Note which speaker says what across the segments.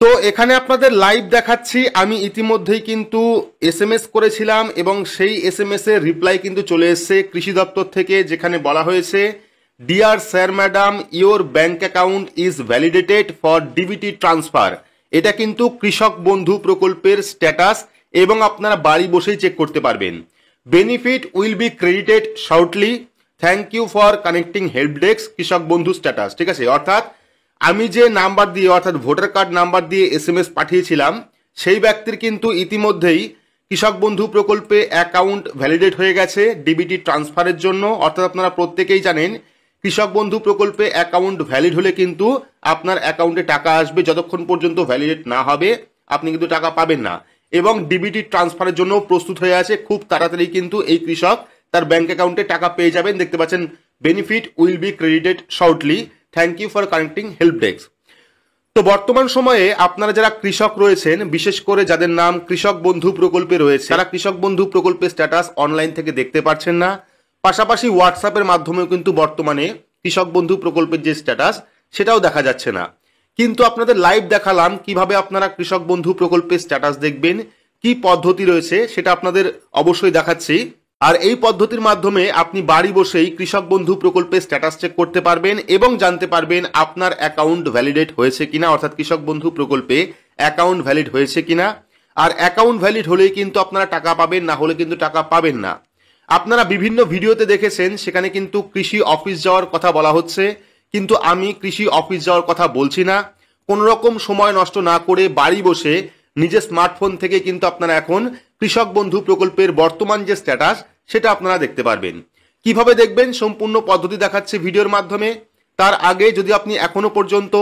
Speaker 1: তো এখানে আপনাদের লাইভ দেখাচ্ছি। আমি ইতিমধ্যেই কিন্তু এসএমএস করেছিলাম এবং সেই এসএমএস এর রিপ্লাই কিন্তু চলে এসেছে কৃষি দপ্তর থেকে, যেখানে বলা হয়েছে, dear sir madam, your bank account is validated for DBT transfer. এটা কিন্তু কৃষক বন্ধু প্রকল্পের স্ট্যাটাস এবং আপনারা বাড়ি বসেই চেক করতে পারবেন। Benefit will be credited shortly, thank you for connecting help desk Krishak Bandhu status. ঠিক আছে, অর্থাৎ আমি যে নাম্বার দিয়ে অর্থাৎ ভোটার কার্ড নাম্বার দিয়ে এসএমএস পাঠিয়েছিলাম সেই ব্যক্তির কিন্তু ইতিমধ্যেই কৃষক বন্ধু প্রকল্পে অ্যাকাউন্ট ভ্যালিডেট হয়ে গেছে ডিবিটি ট্রান্সফারের জন্য। অর্থাৎ আপনারা প্রত্যেকেই জানেন কৃষক বন্ধু প্রকল্পে অ্যাকাউন্ট ভ্যালিড হলে কিন্তু আপনার অ্যাকাউন্টে টাকা আসবে, যতক্ষণ পর্যন্ত ভ্যালিডেট না হবে আপনি কিন্তু টাকা পাবেন না। এবং ডিবিটি ট্রান্সফারের জন্য প্রস্তুত হয়ে আছে, খুব তাড়াতাড়ি কিন্তু এই কৃষক তার ব্যাংক অ্যাকাউন্টে টাকা পেয়ে যাবেন। দেখতে পাচ্ছেন benefit will be credited shortly, thank you for connecting help desk. তো বর্তমান সময়ে আপনারা যারা কৃষক রয়েছেন, বিশেষ করে যাদের নাম কৃষক বন্ধু প্রকল্পে রয়েছে, তারা কৃষক বন্ধু প্রকল্পের স্ট্যাটাস অনলাইন থেকে দেখতে পাচ্ছেন না। পাশাপাশি হোয়াটসঅ্যাপের মাধ্যমেও কিন্তু বর্তমানে কৃষক বন্ধু প্রকল্পের যে স্ট্যাটাস সেটাও দেখা যাচ্ছে না। কিন্তু আপনাদের লাইভ দেখালাম কিভাবে আপনারা কৃষক বন্ধু প্রকল্পের স্ট্যাটাস দেখবেন, কি পদ্ধতি রয়েছে সেটা আপনাদের অবশ্যই দেখাচ্ছি। আর এই পদ্ধতির মাধ্যমে আপনি বাড়ি বসেই কৃষক বন্ধু প্রকল্পের স্ট্যাটাস চেক করতে পারবেন এবং জানতে পারবেন আপনার অ্যাকাউন্ট ভ্যালিডেট হয়েছে কিনা, অর্থাৎ কৃষক বন্ধু প্রকল্পে অ্যাকাউন্ট ভ্যালিড হয়েছে কিনা। আর অ্যাকাউন্ট ভ্যালিড হলেই কিন্তু আপনারা টাকা পাবেন, না হলে কিন্তু টাকা পাবেন না। আপনারা বিভিন্ন ভিডিওতে দেখেছেন সেখানে কিন্তু কৃষি অফিস যাওয়ার কথা বলা হচ্ছে, কিন্তু আমি কৃষি অফিস যাওয়ার কথা বলছি না। কোনো রকম সময় নষ্ট না করে বাড়ি বসে নিজের স্মার্টফোন থেকে কিন্তু আপনারা এখন কৃষক বন্ধু প্রকল্পের বর্তমান যে স্ট্যাটাস সেটা আপনারা দেখতে পারবেন। কিভাবে দেখবেন সম্পূর্ণ পদ্ধতি দেখাচ্ছে ভিডিওর মাধ্যমে। তার আগে যদি আপনি এখনো পর্যন্ত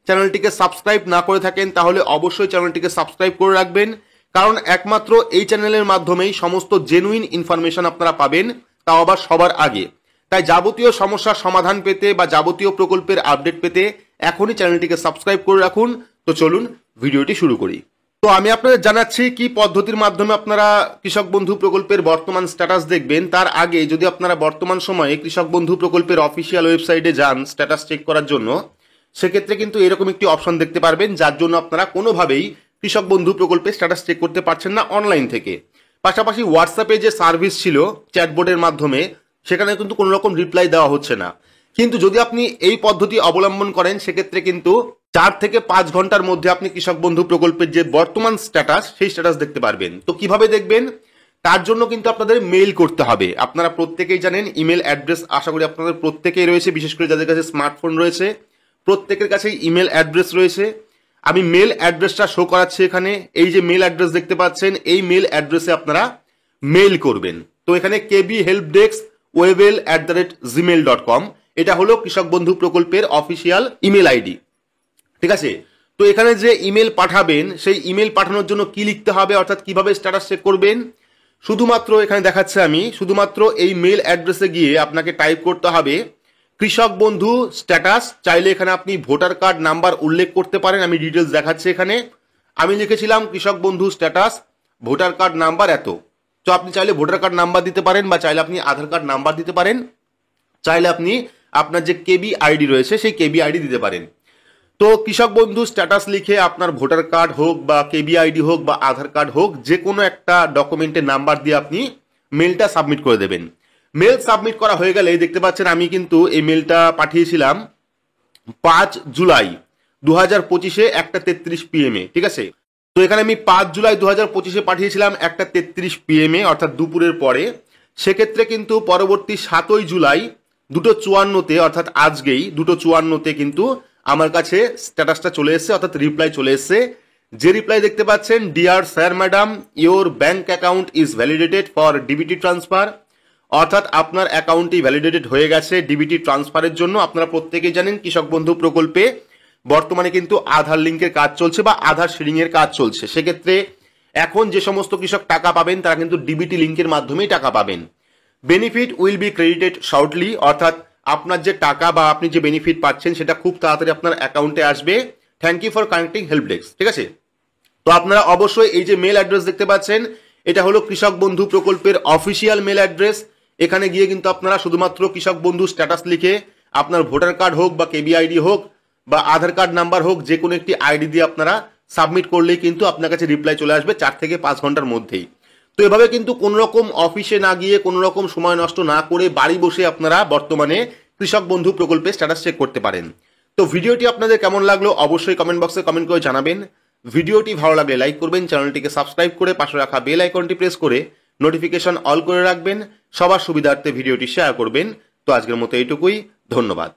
Speaker 1: চ্যানেলটিকে সাবস্ক্রাইব না করে থাকেন তাহলে অবশ্যই চ্যানেলটিকে সাবস্ক্রাইব করে রাখবেন, কারণ একমাত্র এই চ্যানেলের মাধ্যমেই সমস্ত জেনুইন ইনফরমেশন আপনারা পাবেন, তাও আবার সবার আগে। তাই যাবতীয় সমস্যার সমাধান পেতে বা যাবতীয় প্রকল্পের আপডেট পেতে এখনই চ্যানেলটিকে সাবস্ক্রাইব করে রাখুন। তো চলুন ভিডিওটি শুরু করি। তো আমি আপনাদের জানাচ্ছি কি পদ্ধতির মাধ্যমে আপনারা কৃষক বন্ধু প্রকল্পের বর্তমান স্ট্যাটাস দেখবেন। তার আগে যদি আপনারা বর্তমান সময়ে কৃষক বন্ধু প্রকল্পের অফিসিয়াল ওয়েবসাইটে যান স্ট্যাটাস চেক করার জন্য, সেক্ষেত্রে কিন্তু এরকম একটি অপশন দেখতে পারবেন, যার জন্য আপনারা কোনোভাবেই কৃষক বন্ধু প্রকল্পের স্ট্যাটাস চেক করতে পারছেন না অনলাইন থেকে। পাশাপাশি হোয়াটসঅ্যাপে যে সার্ভিস ছিল চ্যাটবোর্ডের মাধ্যমে, সেখানে কিন্তু কোনো রকম রিপ্লাই দেওয়া হচ্ছে না। কিন্তু যদি আপনি এই পদ্ধতি অবলম্বন করেন সেক্ষেত্রে কিন্তু 4 থেকে 5 ঘন্টার মধ্যে আপনি কৃষক বন্ধু প্রকল্পের যে বর্তমান স্ট্যাটাস সেই স্ট্যাটাস দেখতে পারবেন। তো কিভাবে দেখবেন, তার জন্য কিন্তু আপনাদের মেইল করতে হবে। আপনারা প্রত্যেকেই জানেন ইমেল অ্যাড্রেস আশা করি আপনাদের প্রত্যেকেই রয়েছে, বিশেষ করে যাদের কাছে স্মার্টফোন রয়েছে প্রত্যেকের কাছেই ইমেল অ্যাড্রেস রয়েছে। আমি মেল অ্যাড্রেসটা শো করাচ্ছি এখানে। এই যে মেল অ্যাড্রেস দেখতে পাচ্ছেন, এই মেল অ্যাড্রেসে আপনারা মেইল করবেন। তো এখানে kbhelpdesk@gmail.com, এটা হলো কৃষক বন্ধু প্রকল্পের অফিসিয়াল ইমেল আইডি। ঠিক আছে, তো এখানে যে ইমেল পাঠাবেন সেই ইমেল পাঠানোর জন্য কি লিখতে হবে, অর্থাৎ কিভাবে স্ট্যাটাস চেক করবেন, শুধুমাত্র এখানে দেখাচ্ছে আমি শুধুমাত্র এই মেল অ্যাড্রেসে গিয়ে আপনাকে টাইপ করতে হবে কৃষক বন্ধু স্ট্যাটাস। চাইলে এখানে আপনি ভোটার কার্ড নাম্বার উল্লেখ করতে পারেন, আমি ডিটেলস দেখাচ্ছি এখানে। আমি লিখেছিলাম কৃষক Bandhu status voter card number এত। তো আপনি চাইলে ভোটার কার্ড নাম্বার দিতে পারেন, বা চাইলে আপনি আধার কার্ড নাম্বার দিতে পারেন, চাইলে আপনি আপনার যে কেবি আইডি রয়েছে সেই কেবি আইডি দিতে পারেন। তো কৃষক বন্ধু স্ট্যাটাস লিখে আপনার ভোটার কার্ড হোক বা কেবি আইডি হোক বা আধার কার্ড হোক, যে কোনো একটা ডকুমেন্টের নাম্বার দিয়ে আপনি মেলটা সাবমিট করে দেবেন। মেল সাবমিট করা হয়ে গেলে দেখতে পাচ্ছেন আমি কিন্তু এই মেলটা পাঠিয়েছিলাম 5 জুলাই 2025 1:33 PM। ঠিক আছে, তো এখানে আমি 5 জুলাই 2025 পাঠিয়েছিলাম 1:33 PM, অর্থাৎ দুপুরের পরে। সেক্ষেত্রে কিন্তু পরবর্তী 7 জুলাই 2:54 অর্থাৎ আজকেই 2:54 কিন্তু আমার কাছে স্ট্যাটাসটা চলে এসেছে, অর্থাৎ রিপ্লাই চলে এসেছে। যে রিপ্লাই দেখতে পাচ্ছেন, dear sir madam, your bank account is validated for DBT transfer, অর্থাৎ আপনার অ্যাকাউন্টটি ভ্যালিডেটেড হয়ে গেছে ডিবিটি ট্রান্সফারের জন্য। আপনারা প্রত্যেকেই জানেন কৃষক বন্ধু প্রকল্পে বর্তমানে কিন্তু আধার লিঙ্কের কাজ চলছে বা আধার শেয়ারিং এর কাজ চলছে। সেক্ষেত্রে এখন যে সমস্ত কৃষক টাকা পাবেন তারা কিন্তু ডিবিটি লিঙ্কের মাধ্যমেই টাকা পাবেন। Benefit will be credited shortly, অর্থাৎ আপনার যে টাকা বা আপনি যে বেনিফিট পাচ্ছেন সেটা খুব তাড়াতাড়ি আপনার অ্যাকাউন্টে আসবে। Thank you for connecting help desk. ঠিক আছে, তো আপনারা অবশ্যই এই যে মেল অ্যাড্রেস দেখতে পাচ্ছেন, এটা হলো কৃষক বন্ধু প্রকল্পের অফিসিয়াল মেল অ্যাড্রেস। এখানে গিয়ে কিন্তু আপনারা শুধুমাত্র কৃষক বন্ধু স্ট্যাটাস লিখে আপনার ভোটার কার্ড হোক বা কেবি আইডি হোক বা আধার কার্ড নাম্বার হোক, যে কোনো একটি আইডি দিয়ে আপনারা সাবমিট করলেই কিন্তু আপনার কাছে রিপ্লাই চলে আসবে 4 থেকে 5 ঘন্টার মধ্যেই। তো এভাবে কিন্তু কোনো রকম অফিসে না গিয়ে কোনো রকম সময় নষ্ট না করে বাড়ি বসে আপনারা বর্তমানে কৃষক বন্ধু প্রকল্পে স্ট্যাটাস চেক করতে পারেন। তো ভিডিওটি আপনাদের কেমন লাগলো অবশ্যই কমেন্ট বক্সে কমেন্ট করে জানাবেন। ভিডিওটি ভালো লাগলে লাইক করবেন, চ্যানেলটিকে সাবস্ক্রাইব করে পাশে রাখা বেল আইকনটি প্রেস করে নোটিফিকেশন অল করে রাখবেন, সবার সুবিধার্থে ভিডিওটি শেয়ার করবেন। তো আজকের মতো এইটুকুই, ধন্যবাদ।